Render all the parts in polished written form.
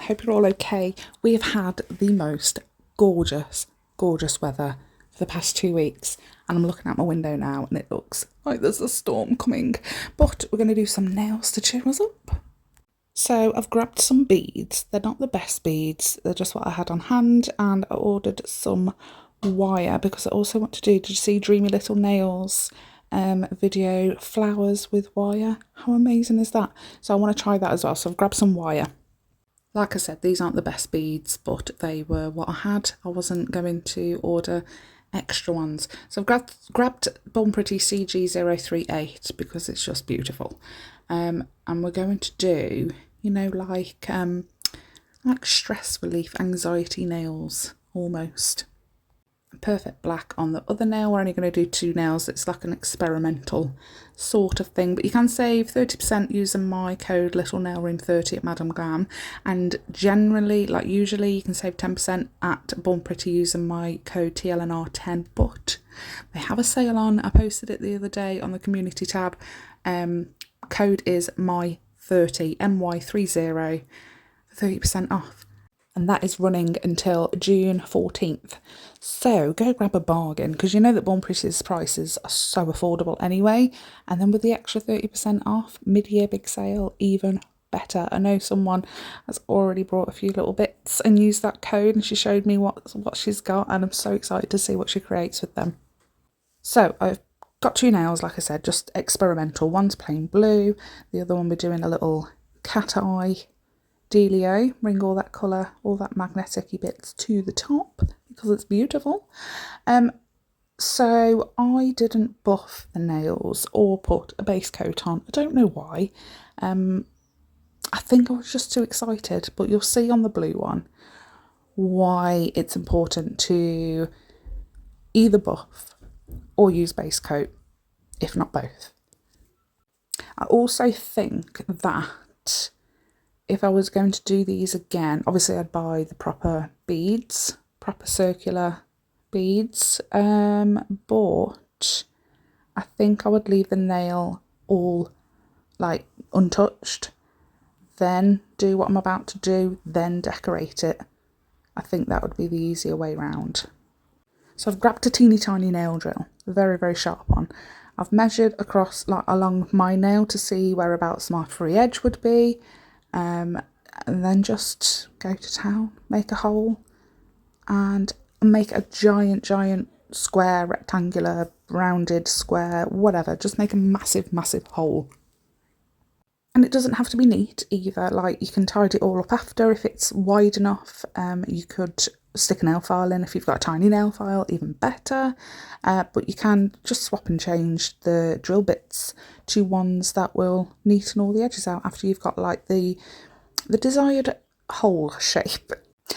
hope you're all okay. We have had the most gorgeous weather for the past 2 weeks, and I'm looking out my window now and it looks like there's a storm coming, but we're going to do some nails to cheer us up. So I've grabbed some beads. They're not the best beads, they're just what I had on hand, and I ordered some wire because I also want to do, did you see Dreamy Little Nails video, flowers with wire? How amazing is that? So I want to try that as well, so I've grabbed some wire. Like I said, these aren't the best beads, but they were what I had. I wasn't going to order extra ones. So I've grabbed Born Pretty CG038 because it's just beautiful. And we're going to do, you know, like stress relief, anxiety nails, almost. Perfect black on the other nail. We're only going to do 2 nails. It's like an experimental sort of thing, but you can save 30% using my code ℙℝ𝕆𝔻𝕼30 at MODELONES, and generally, like usually, you can save 10% at Born Pretty using my code TLNR10, but they have a sale on. I posted it the other day on the community tab. Code is MY30, MY30, 30% off. And that is running until June 14th. So go grab a bargain, because you know that Born Pretty's prices are so affordable anyway. And then with the extra 30% off, mid-year big sale, even better. I know someone has already brought a few little bits and used that code, and she showed me what she's got, and I'm so excited to see what she creates with them. So I've got 2 nails, like I said, just experimental. One's plain blue, the other one we're doing a little cat eye dealio, bring all that colour, all that magnetic-y bits to the top because it's beautiful. So I didn't buff the nails or put a base coat on. I don't know why. I think I was just too excited, but you'll see on the blue one why it's important to either buff or use base coat, if not both. I also think that if I was going to do these again, obviously I'd buy the proper beads, proper circular beads, but I think I would leave the nail all like untouched, then do what I'm about to do, then decorate it. I think that would be the easier way round. So I've grabbed a teeny tiny nail drill, a very, very sharp one. I've measured across, like along my nail to see whereabouts my free edge would be. And then just go to town, make a hole and make a giant square, rectangular, rounded square, whatever, just make a massive hole. And it doesn't have to be neat either, like you can tidy it all up after if it's wide enough. You could stick a nail file in if you've got a tiny nail file, even better, but you can just swap and change the drill bits to ones that will neaten all the edges out after you've got like the desired hole shape.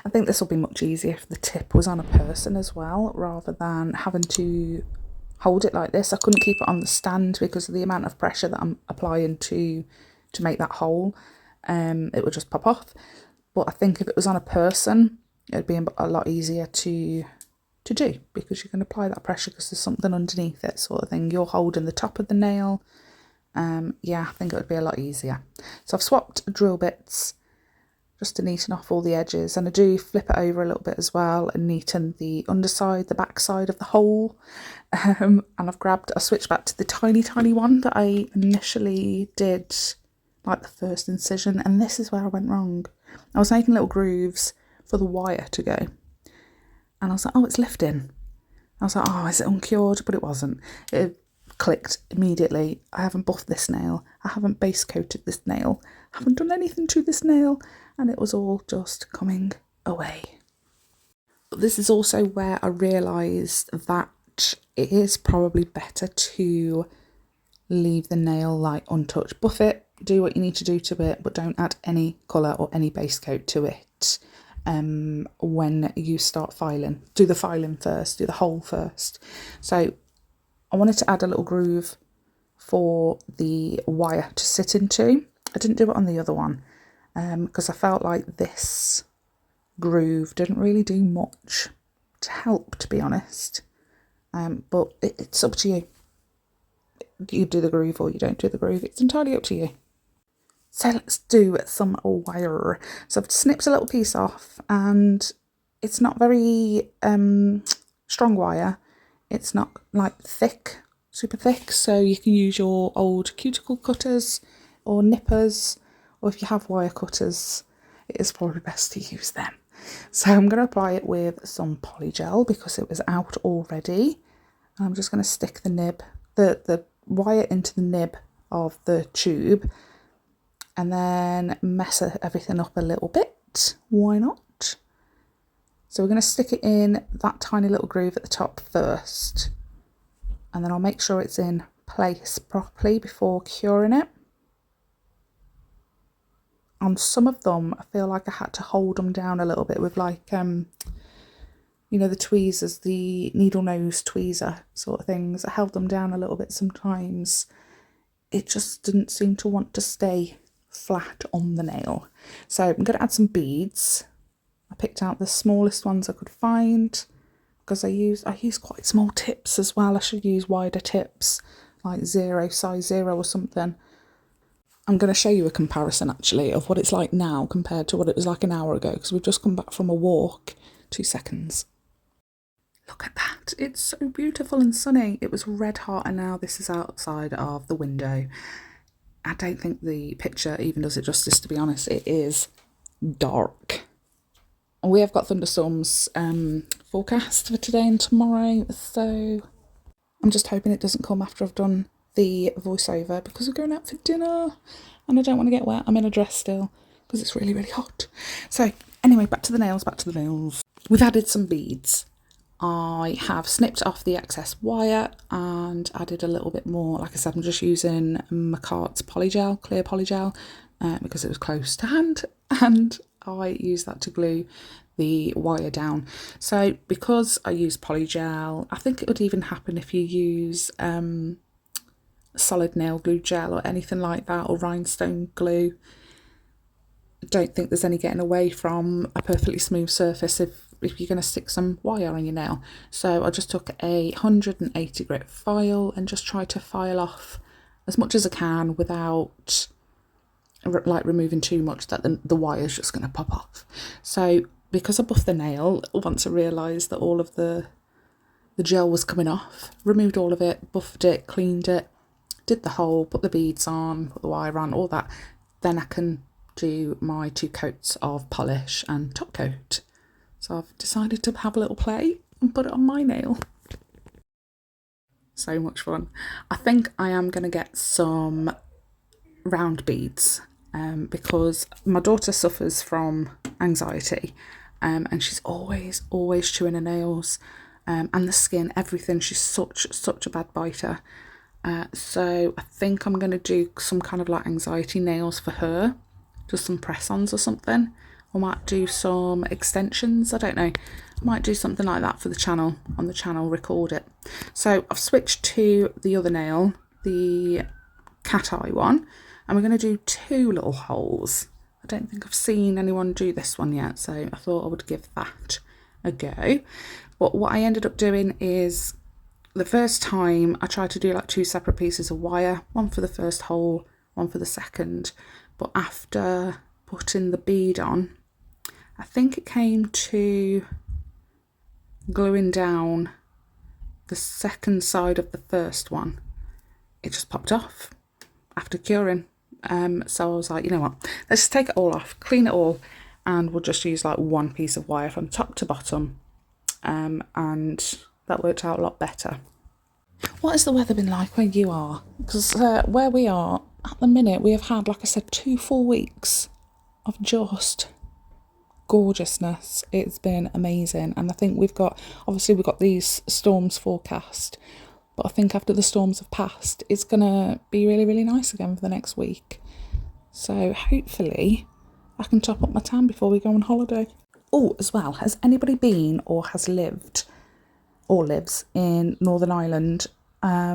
I think this will be much easier if the tip was on a person as well, rather than having to hold it like this. I couldn't keep it on the stand because of the amount of pressure that I'm applying to make that hole. It would just pop off. But I think if it was on a person, it'd be a lot easier to do, because you can apply that pressure because there's something underneath it, sort of thing. You're holding the top of the nail. Yeah, I think it would be a lot easier. So I've swapped drill bits just to neaten off all the edges, and I do flip it over a little bit as well and neaten the underside, the back side of the hole. And I switched back to the tiny one that I initially did, like the first incision, and this is where I went wrong. I was making little grooves for the wire to go, and I was like, oh, it's lifting. I was like, oh, is it uncured? But it wasn't. It clicked immediately. I haven't buffed this nail, I haven't base coated this nail, I haven't done anything to this nail, and it was all just coming away. But this is also where I realised that it is probably better to leave the nail like untouched. Buff it, do what you need to do to it, but don't add any colour or any base coat to it. When you start filing, do the filing first, do the hole first. So I wanted to add a little groove for the wire to sit into. I didn't do it on the other one because I felt like this groove didn't really do much to help, to be honest. But it's up to you. You do the groove or you don't do the groove. It's entirely up to you. So let's do some wire. So I've snipped a little piece off, and it's not very strong wire. It's not like thick, super thick, so you can use your old cuticle cutters or nippers, or if you have wire cutters, it is probably best to use them. So I'm going to apply it with some polygel because it was out already. And I'm just going to stick the nib, the wire into the nib of the tube, and then mess everything up a little bit. Why not? So we're going to stick it in that tiny little groove at the top first, and then I'll make sure it's in place properly before curing it. On some of them, I feel like I had to hold them down a little bit with like, you know, the tweezers, the needle nose tweezer sort of things. I held them down a little bit sometimes. It just didn't seem to want to stay flat on the nail. So I'm going to add some beads. I picked out the smallest ones I could find because I use quite small tips as well. I should use wider tips, like size 0 or something. I'm going to show you a comparison actually of what it's like now compared to what it was like an hour ago, because we've just come back from a walk. 2 seconds. Look at that, it's so beautiful and sunny. It was red hot and now this is outside of the window. I don't think the picture even does it justice, to be honest. It is dark. We have got thunderstorms forecast for today and tomorrow, so I'm just hoping it doesn't come after I've done the voiceover because we're going out for dinner and I don't want to get wet. I'm in a dress still because it's really, really hot. So anyway, back to the nails. We've added some beads. I have snipped off the excess wire and added a little bit more. Like I said, I'm just using McCart's polygel, clear polygel, because it was close to hand, and I used that to glue the wire down. So because I use polygel, I think it would even happen if you use solid nail glue gel or anything like that, or rhinestone glue. I don't think there's any getting away from a perfectly smooth surface if you're going to stick some wire on your nail. So I just took a 180 grit file and just tried to file off as much as I can without like removing too much that the wire's just going to pop off. So because I buffed the nail, once I realised that all of the gel was coming off, removed all of it, buffed it, cleaned it, did the hole, put the beads on, put the wire on, all that, then I can do my 2 coats of polish and top coat. So I've decided to have a little play and put it on my nail. So much fun. I think I am going to get some round beads because my daughter suffers from anxiety and she's always chewing her nails and the skin, everything. She's such a bad biter. So I think I'm going to do some kind of like anxiety nails for her, just some press-ons or something. I might do some extensions, I don't know. I might do something like that for the channel, on the channel, record it. So I've switched to the other nail, the cat eye one, and we're going to do 2 little holes. I don't think I've seen anyone do this one yet, so I thought I would give that a go. But what I ended up doing is, the first time I tried to do like 2 separate pieces of wire, one for the first hole, one for the second. But after putting the bead on, I think it came to gluing down the second side of the first one. It just popped off after curing. So I was like, you know what, let's just take it all off, clean it all, and we'll just use like 1 piece of wire from top to bottom. And that worked out a lot better. What has the weather been like where you are? Because where we are at the minute, we have had, like I said, 2 full weeks of just gorgeousness. It's been amazing, and I think we've got these storms forecast, but I think after the storms have passed, it's gonna be really, really nice again for the next week. So hopefully I can top up my tan before we go on holiday. Oh, as well, has anybody been or has lived or lives in Northern Ireland? I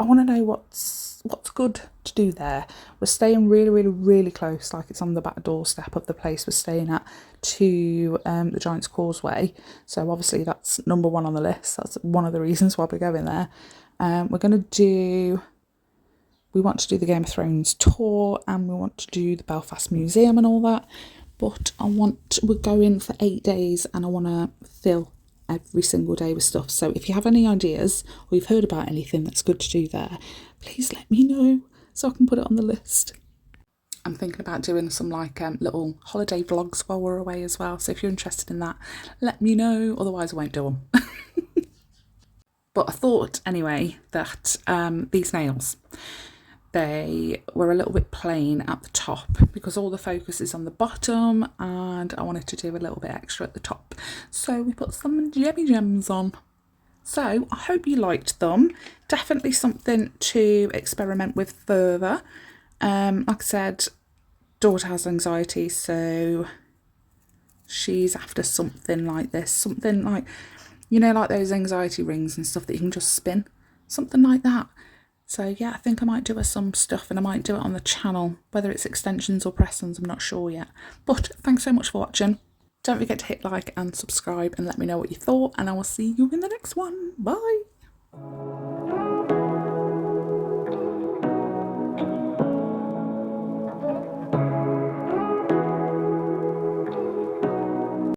want to know what's good to do there. We're staying really, really, really close, like it's on the back doorstep of the place we're staying at, to the Giant's Causeway. So obviously that's #1 on the list. That's one of the reasons why we're going there. We're going to do we want to do the Game of Thrones tour and we want to do the Belfast Museum and all that. But we're going for 8 days and I want to fill every single day with stuff. So if you have any ideas or you've heard about anything that's good to do there, please let me know so I can put it on the list. I'm thinking about doing some like little holiday vlogs while we're away as well. So if you're interested in that, let me know. Otherwise I won't do them. But I thought anyway that these nails, they were a little bit plain at the top because all the focus is on the bottom and I wanted to do a little bit extra at the top. So we put some Gemmy Gems on. So I hope you liked them. Definitely something to experiment with further. Like I said, daughter has anxiety, so she's after something like this. Something like, you know, like those anxiety rings and stuff that you can just spin. Something like that. So yeah, I think I might do some stuff and I might do it on the channel. Whether it's extensions or press-ons, I'm not sure yet. But thanks so much for watching. Don't forget to hit like and subscribe and let me know what you thought. And I will see you in the next one. Bye.